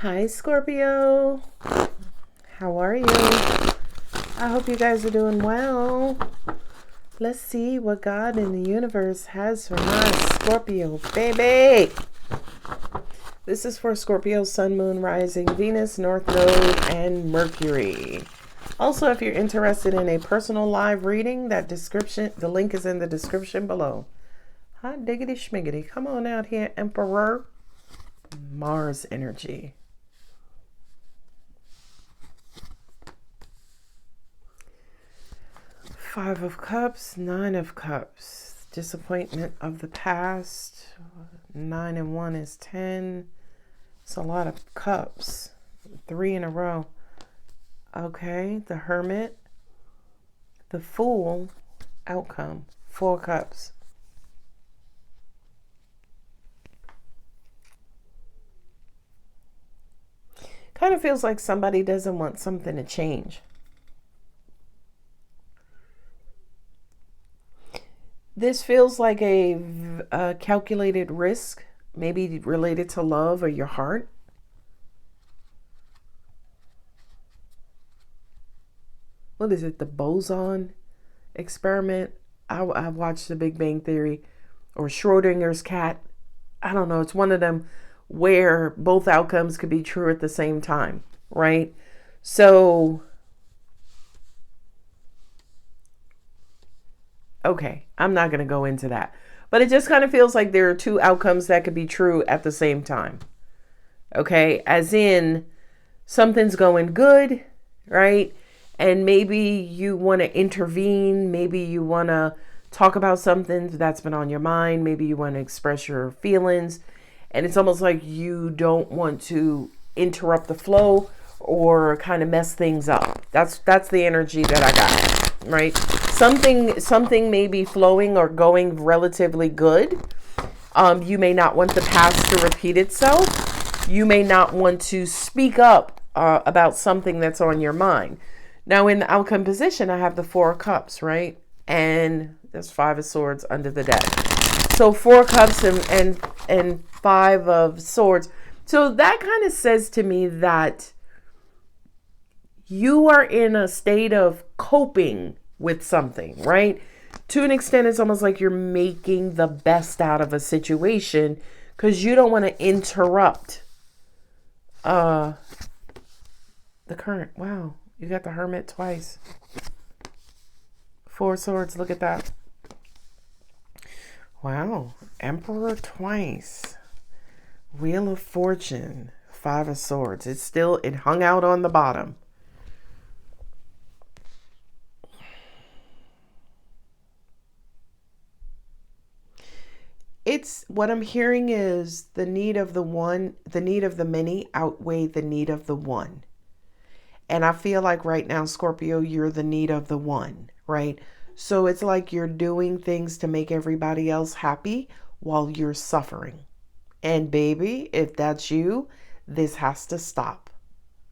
Hi, Scorpio. How are you? I hope you guys are doing well. Let's see what God in the universe has for my Scorpio, baby. This is for Scorpio, Sun, Moon, Rising, Venus, North Node, and Mercury. Also, if you're interested in a personal live reading, the link is in the description below. Hot diggity schmiggity. Come on out here, Emperor. Mars energy. Five of Cups, Nine of Cups. Disappointment of the past. 9 and 1 is 10. It's a lot of cups. 3 in a row. Okay, the Hermit. The Fool. Outcome. 4 cups. Kind of feels like somebody doesn't want something to change. This feels like a calculated risk, maybe related to love or your heart. What is it? The boson experiment? I watched The Big Bang Theory or Schrodinger's cat. I don't know. It's one of them where both outcomes could be true at the same time, right? So, okay, I'm not going to go into that. But it just kind of feels like there are 2 outcomes that could be true at the same time. Okay, as in something's going good, right? And maybe you want to intervene. Maybe you want to talk about something that's been on your mind. Maybe you want to express your feelings. And it's almost like you don't want to interrupt the flow or kind of mess things up. That's the energy that I got, right? Something may be flowing or going relatively good. You may not want the past to repeat itself. You may not want to speak up about something that's on your mind. Now, in the outcome position, I have the 4 of Cups, right? And there's 5 of Swords under the deck. So 4 cups and 5 of Swords. So that kind of says to me that you are in a state of coping with something, right? To an extent, it's almost like you're making the best out of a situation because you don't want to interrupt the current. Wow, you got the Hermit twice. 4 swords, look at that. Wow, Emperor twice. Wheel of Fortune, 5 of Swords. It hung out on the bottom. What I'm hearing is the need of the many outweigh the need of the one. And I feel like right now, Scorpio, you're the need of the one, right? So it's like you're doing things to make everybody else happy while you're suffering. And baby, if that's you, this has to stop.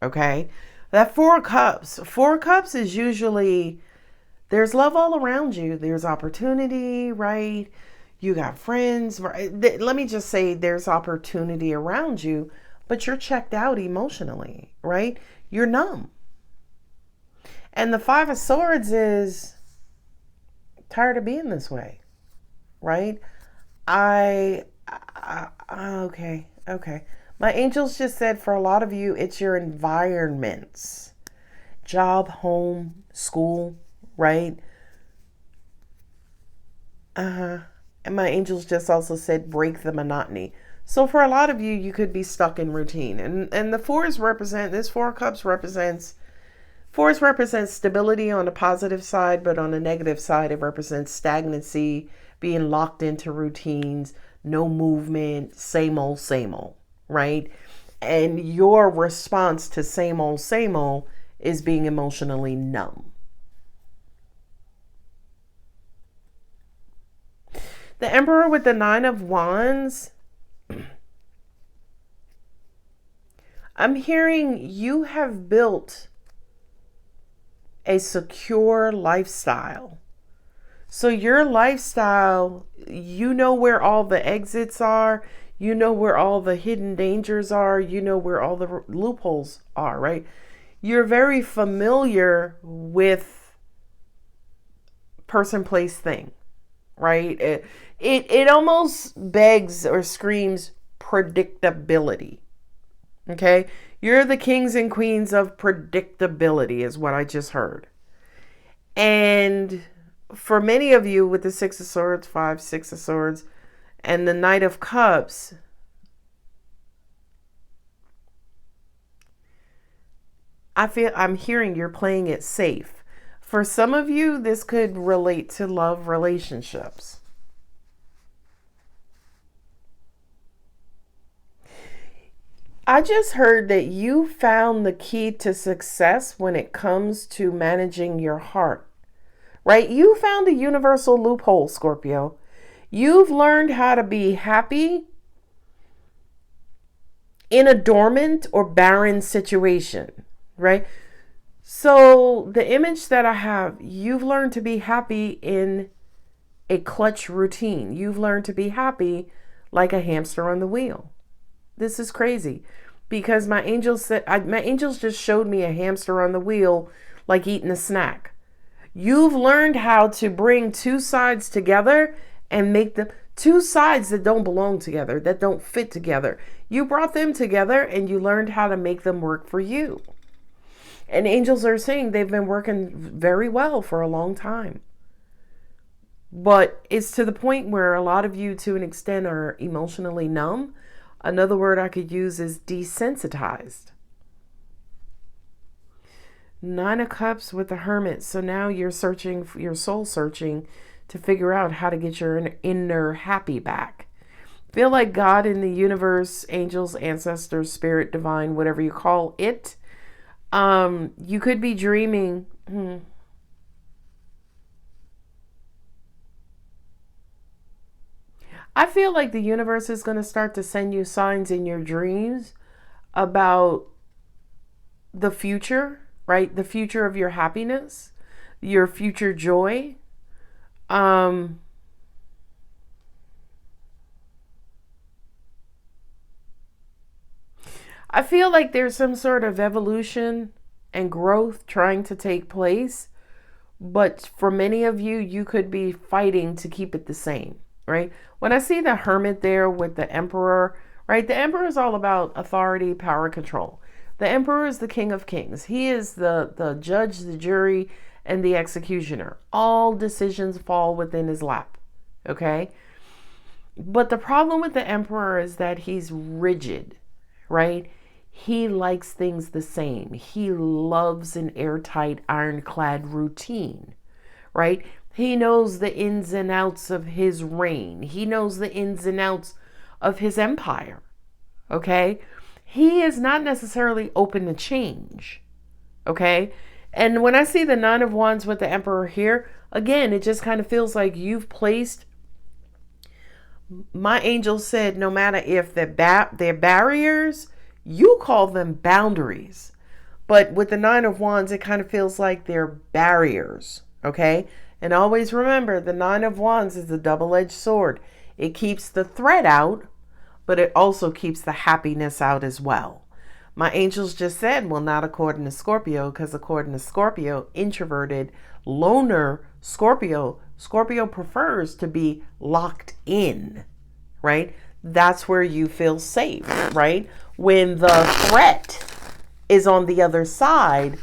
Okay? That 4 cups. 4 cups is usually there's love all around you. There's opportunity, right? You got friends. Right? Let me just say there's opportunity around you, but you're checked out emotionally, right? You're numb. And the 5 of Swords is tired of being this way, right? Okay. My angels just said for a lot of you, it's your environments, job, home, school, right? And my angels just also said break the monotony. So for a lot of you, you could be stuck in routine. And the 4s represent, this 4 cups represents, 4s represents stability on the positive side, but on the negative side, it represents stagnancy, being locked into routines, no movement, same old, right? And your response to same old is being emotionally numb. The Emperor with the 9 of Wands, I'm hearing you have built a secure lifestyle. So your lifestyle, you know where all the exits are. You know where all the hidden dangers are. You know where all the loopholes are, right? You're very familiar with person, place, thing, right? It almost begs or screams predictability. Okay? You're the kings and queens of predictability is what I just heard. And for many of you with the Six of Swords, 5, 6 of Swords, and the Knight of Cups, I'm hearing you're playing it safe. For some of you, this could relate to love relationships. I just heard that you found the key to success when it comes to managing your heart, right? You found a universal loophole, Scorpio. You've learned how to be happy in a dormant or barren situation, right? So the image that I have, you've learned to be happy in a clutch routine. You've learned to be happy like a hamster on the wheel. This is crazy because my angels just showed me a hamster on the wheel, like eating a snack. You've learned how to bring two sides together and make them two sides that don't belong together, that don't fit together. You brought them together and you learned how to make them work for you. And angels are saying they've been working very well for a long time. But it's to the point where a lot of you, to an extent, are emotionally numb. Another word I could use is desensitized. 9 of Cups with the Hermit. So now you're searching, your soul searching to figure out how to get your inner happy back. Feel like God in the universe, angels, ancestors, spirit, divine, whatever you call it. You could be dreaming. I feel like the universe is going to start to send you signs in your dreams about the future, right? The future of your happiness, your future joy. I feel like there's some sort of evolution and growth trying to take place. But for many of you, you could be fighting to keep it the same, right? When I see the Hermit there with the Emperor, right? The Emperor is all about authority, power, control. The Emperor is the King of Kings. He is the judge, the jury, and the executioner. All decisions fall within his lap, okay? But the problem with the Emperor is that he's rigid, right? He likes things the same. He loves an airtight, ironclad routine, right? He knows the ins and outs of his reign. He knows the ins and outs of his empire, okay? He is not necessarily open to change, okay? And when I see the 9 of Wands with the Emperor here, again, it just kind of feels like you've placed, my angel said, no matter if they're barriers, you call them boundaries. But with the 9 of Wands, it kind of feels like they're barriers, okay? And always remember, the 9 of Wands is a double-edged sword. It keeps the threat out, but it also keeps the happiness out as well. My angels just said, well, not according to Scorpio, because according to Scorpio, introverted, loner Scorpio prefers to be locked in, right? That's where you feel safe, right? When the threat is on the other side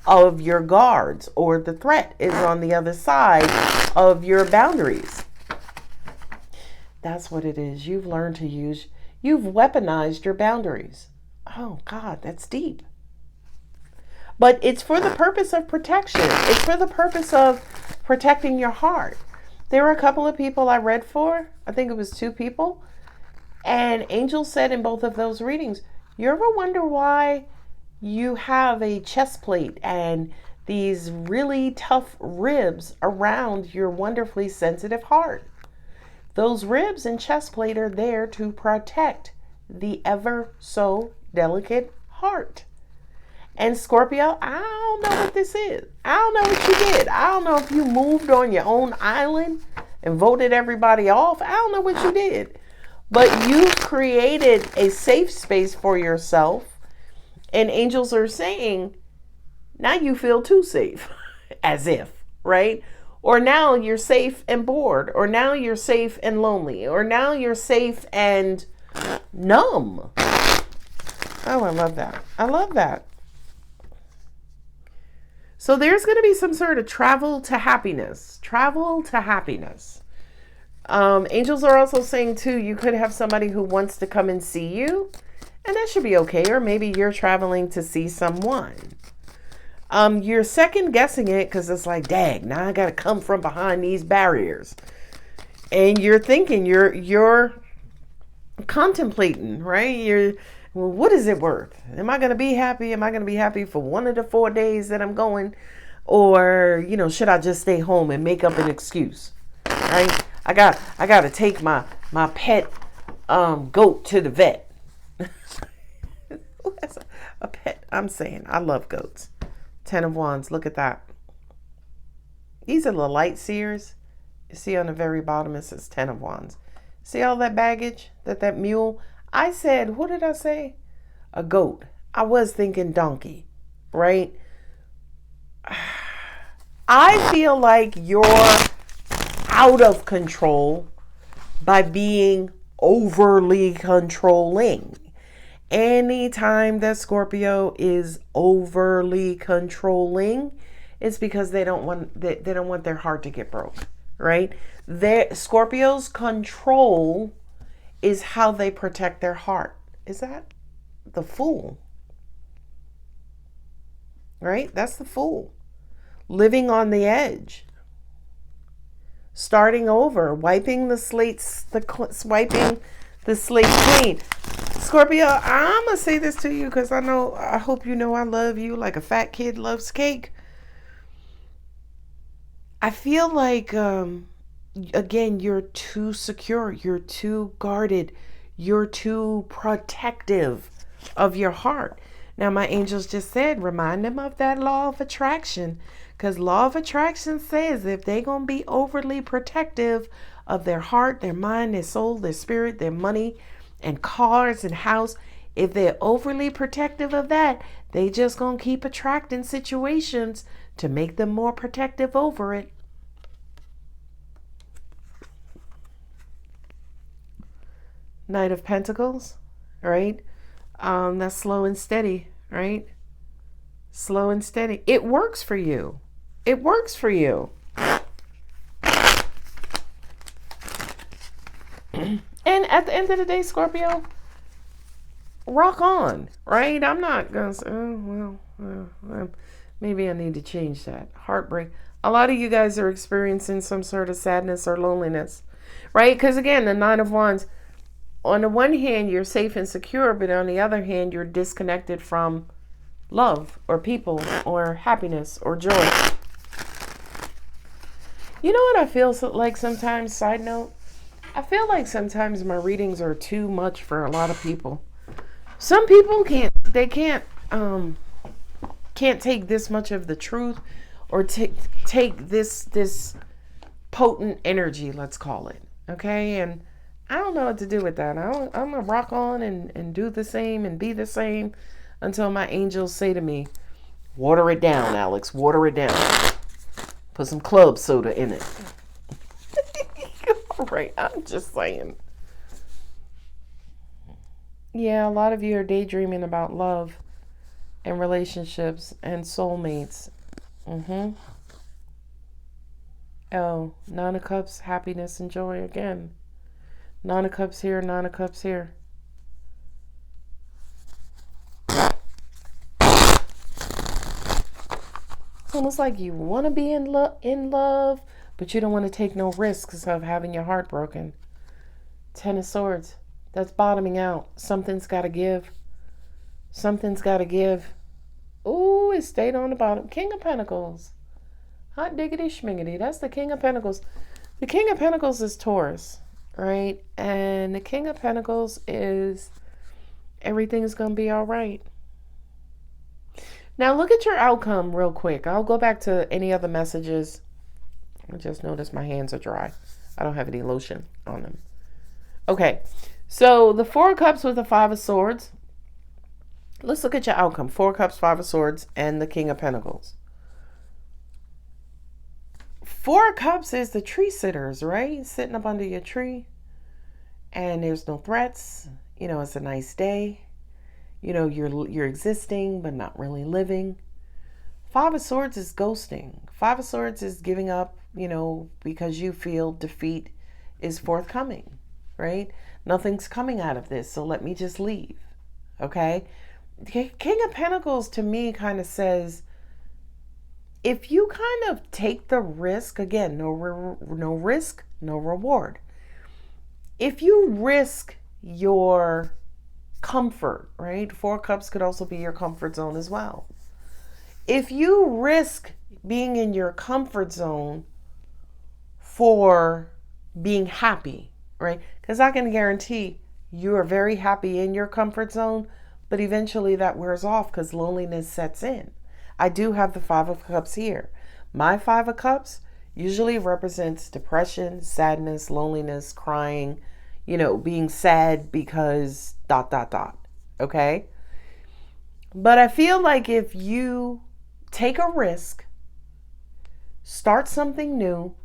of your guards, or the threat is on the other side of your boundaries. That's what it is. You've learned to use, you've weaponized your boundaries. Oh God, that's deep. But it's for the purpose of protection. It's for the purpose of protecting your heart. There were a couple of people I read for. I think it was 2 people. And angels said in both of those readings, you ever wonder why you have a chest plate and these really tough ribs around your wonderfully sensitive heart? Those ribs and chest plate are there to protect the ever so delicate heart. And Scorpio, I don't know what this is. I don't know what you did. I don't know if you moved on your own island and voted everybody off. I don't know what you did. But you've created a safe space for yourself. And angels are saying, now you feel too safe. As if, right? Or now you're safe and bored. Or now you're safe and lonely. Or now you're safe and numb. Oh, I love that. I love that. So there's going to be some sort of travel to happiness. Travel to happiness. Angels are also saying too, you could have somebody who wants to come and see you, and that should be okay. Or maybe you're traveling to see someone. You're second guessing it because it's like, dang, now I got to come from behind these barriers. And you're thinking, you're contemplating, right? Well, what is it worth? Am I going to be happy? Am I going to be happy for one of the 4 days that I'm going? Or, should I just stay home and make up an excuse? Right? I got to take my pet goat to the vet. That's a pet. I'm saying I love goats. 10 of Wands. Look at that. These are the light seers. You see on the very bottom it says 10 of Wands. See all that baggage? That mule? I said, what did I say? A goat. I was thinking donkey, right? I feel like you're out of control by being overly controlling. Anytime that Scorpio is overly controlling, it's because they don't want their heart to get broke, right? Scorpio's control is how they protect their heart. Is that the Fool? Right? That's the Fool. Living on the edge. Starting over, wiping the slate clean. Scorpio, I'm going to say this to you because I hope you know I love you like a fat kid loves cake. I feel like, again, you're too secure. You're too guarded. You're too protective of your heart. Now, my angels just said, remind them of that law of attraction. Because law of attraction says if they're going to be overly protective of their heart, their mind, their soul, their spirit, their money, and cars and house, if they're overly protective of that, they just going to keep attracting situations to make them more protective over it. Knight of Pentacles, right? That's slow and steady, right? Slow and steady. It works for you. It works for you. And at the end of the day, Scorpio, rock on, right? I'm not going to say, oh, well, maybe I need to change that. Heartbreak. A lot of you guys are experiencing some sort of sadness or loneliness, right? Because again, the Nine of Wands, on the one hand, you're safe and secure, but on the other hand, you're disconnected from love or people or happiness or joy. You know what I feel like sometimes, side note? I feel like sometimes my readings are too much for a lot of people. Some people can't take this much of the truth or take this potent energy, let's call it. Okay? And I don't know what to do with that. I'm going to rock on and do the same and be the same until my angels say to me, water it down, Alex, water it down. Put some club soda in it. All right, I'm just saying. Yeah, a lot of you are daydreaming about love and relationships and soulmates. Oh, Nine of Cups, happiness and joy again. Nine of Cups here, Nine of Cups here. It's almost like you want to be in love, but you don't want to take no risks of having your heart broken. 10 of Swords. That's bottoming out. Something's got to give. Something's got to give. Ooh, it stayed on the bottom. King of Pentacles. Hot diggity schmiggity. That's the King of Pentacles. The King of Pentacles is Taurus, right? And the King of Pentacles is everything's going to be all right. Now look at your outcome real quick. I'll go back to any other messages. I just noticed my hands are dry. I don't have any lotion on them. Okay, So the Four of Cups with the Five of Swords. Let's look at your outcome. Four of Cups, Five of Swords, and the King of Pentacles. Four of Cups is the tree sitters, right? Sitting up under your tree. And there's no threats. You know, it's a nice day. You know, you're existing, but not really living. Five of Swords is ghosting. Five of Swords is giving up, you know, because you feel defeat is forthcoming, right? Nothing's coming out of this, so let me just leave, okay? King of Pentacles to me kind of says, if you kind of take the risk, again, no risk, no reward. If you risk your comfort, right? Four Cups could also be your comfort zone as well. If you risk being in your comfort zone for being happy, right? Because I can guarantee you are very happy in your comfort zone, but eventually that wears off because loneliness sets in. I do have the Five of Cups here. My Five of Cups usually represents depression, sadness, loneliness, crying, you know, being sad because ... Okay? But I feel like if you take a risk, start something new,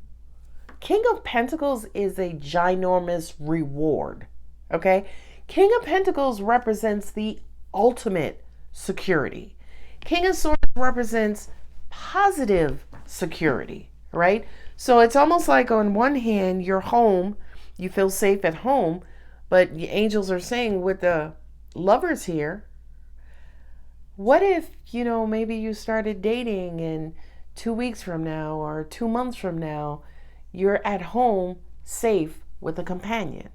King of Pentacles is a ginormous reward. Okay? King of Pentacles represents the ultimate security. King of Swords represents positive security, right? So it's almost like on one hand, you're home, you feel safe at home, but the angels are saying with the lovers here, what if, you know, maybe you started dating and 2 weeks from now or 2 months from now, you're at home safe with a companion?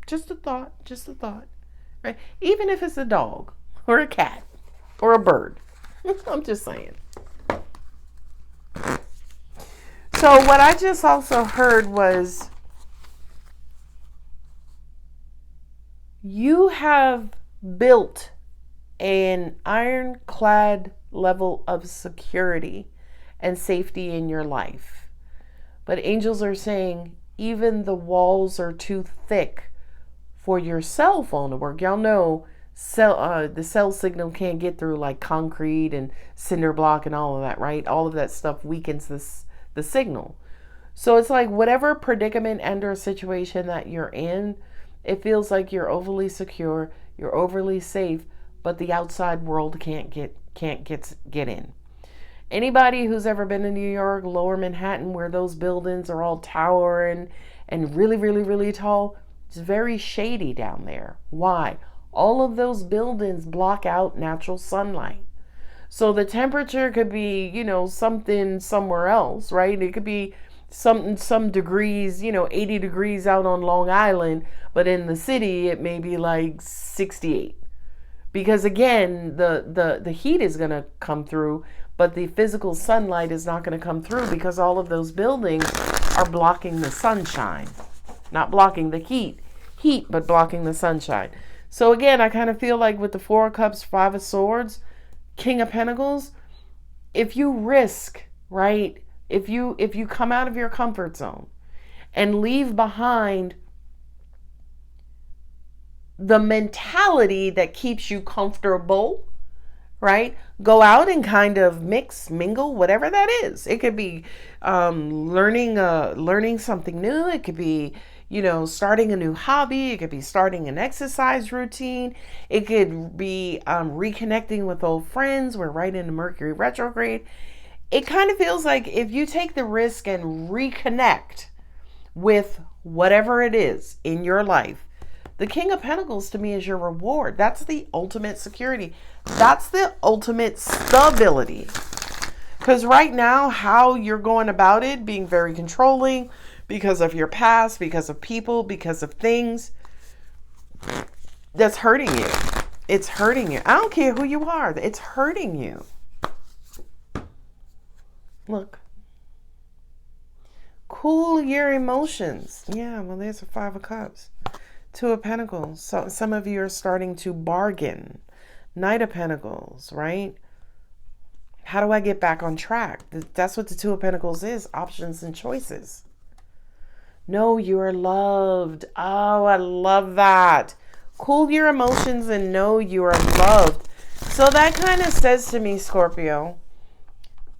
Just a thought, right? Even if it's a dog or a cat or a bird. I'm just saying. So what I just also heard was you have built an ironclad level of security and safety in your life. But angels are saying even the walls are too thick for your cell phone to work. Y'all know the cell signal can't get through like concrete and cinder block and all of that, right? All of that stuff weakens the signal. So it's like whatever predicament and or situation that you're in, it feels like you're overly secure, you're overly safe, but the outside world can't get in. Anybody who's ever been in New York, Lower Manhattan, where those buildings are all towering and really, really, really tall, it's very shady down there. Why? All of those buildings block out natural sunlight. So the temperature could be, you know, something somewhere else, right? It could be some degrees, you know, 80 degrees out on Long Island, but in the city it may be like 68. Because again, the heat is going to come through, but the physical sunlight is not going to come through because all of those buildings are blocking the sunshine. Not blocking the heat, but blocking the sunshine. So again, I kind of feel like with the Four of Cups, Five of Swords, King of Pentacles, if you risk, right? If you come out of your comfort zone and leave behind the mentality that keeps you comfortable, right? Go out and kind of mix, mingle, whatever that is. It could be learning something new. It could be, you know, starting a new hobby. It could be starting an exercise routine. It could be reconnecting with old friends. We're right into Mercury retrograde. It kind of feels like if you take the risk and reconnect with whatever it is in your life, the King of Pentacles to me is your reward. That's the ultimate security. That's the ultimate stability. Because right now, how you're going about it, being very controlling because of your past, because of people, because of things, that's hurting you. It's hurting you. I don't care who you are. It's hurting you. Look. Cool your emotions. Yeah, well, there's a Five of Cups. Two of Pentacles. So some of you are starting to bargain. Knight of Pentacles, right? How do I get back on track? That's what the Two of Pentacles is. Options and choices. Know you are loved. Oh, I love that. Cool your emotions and know you are loved. So that kind of says to me, Scorpio,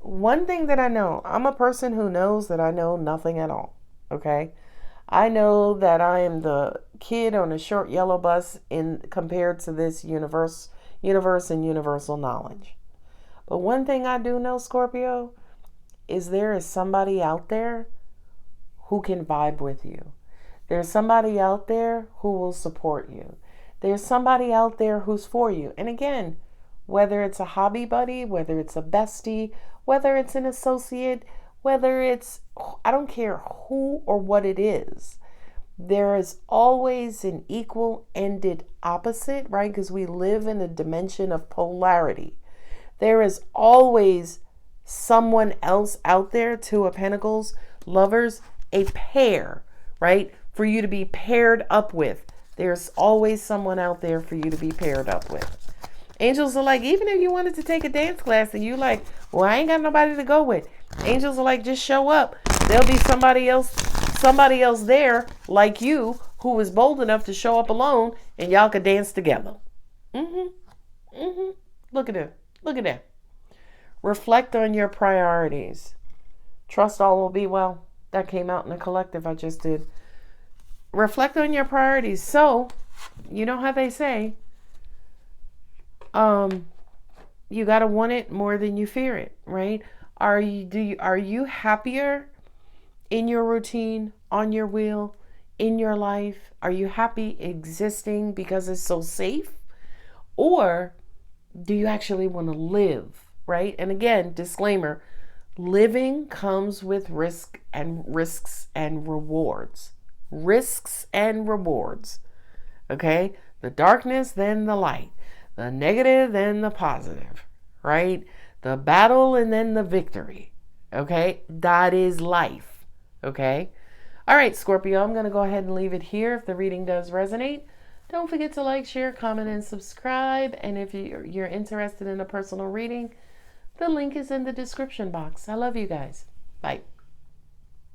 one thing that I know, I'm a person who knows that I know nothing at all. Okay? I know that I am the kid on a short yellow bus in compared to this universe and universal knowledge. But one thing I do know, Scorpio, is there is somebody out there who can vibe with you. There's somebody out there who will support you. There's somebody out there who's for you. And again, whether it's a hobby buddy, whether it's a bestie, whether it's an associate, whether it's, I don't care who or what it is, there is always an equal-ended opposite, right? Because we live in a dimension of polarity. There is always someone else out there, Two of Pentacles, lovers, a pair, right? For you to be paired up with. There's always someone out there for you to be paired up with. Angels are like, even if you wanted to take a dance class and you like, well, I ain't got nobody to go with. Angels are like, just show up. There'll be somebody else there like you who was bold enough to show up alone and y'all could dance together. Look at it. Look at that. Reflect on your priorities. Trust all will be well. That came out in the collective I just did. Reflect on your priorities. So, you know how they say, you gotta want it more than you fear it, right? Are you happier in your routine, on your wheel, in your life? Are you happy existing because it's so safe? Or do you actually want to live, right? And again, disclaimer, living comes with risks and rewards. Risks and rewards. Okay? The darkness, then the light. The negative, then the positive. Right? The battle and then the victory. Okay? That is life. Okay? All right, Scorpio, I'm going to go ahead and leave it here. If the reading does resonate, don't forget to like, share, comment, and subscribe. And if you're interested in a personal reading, the link is in the description box. I love you guys. Bye.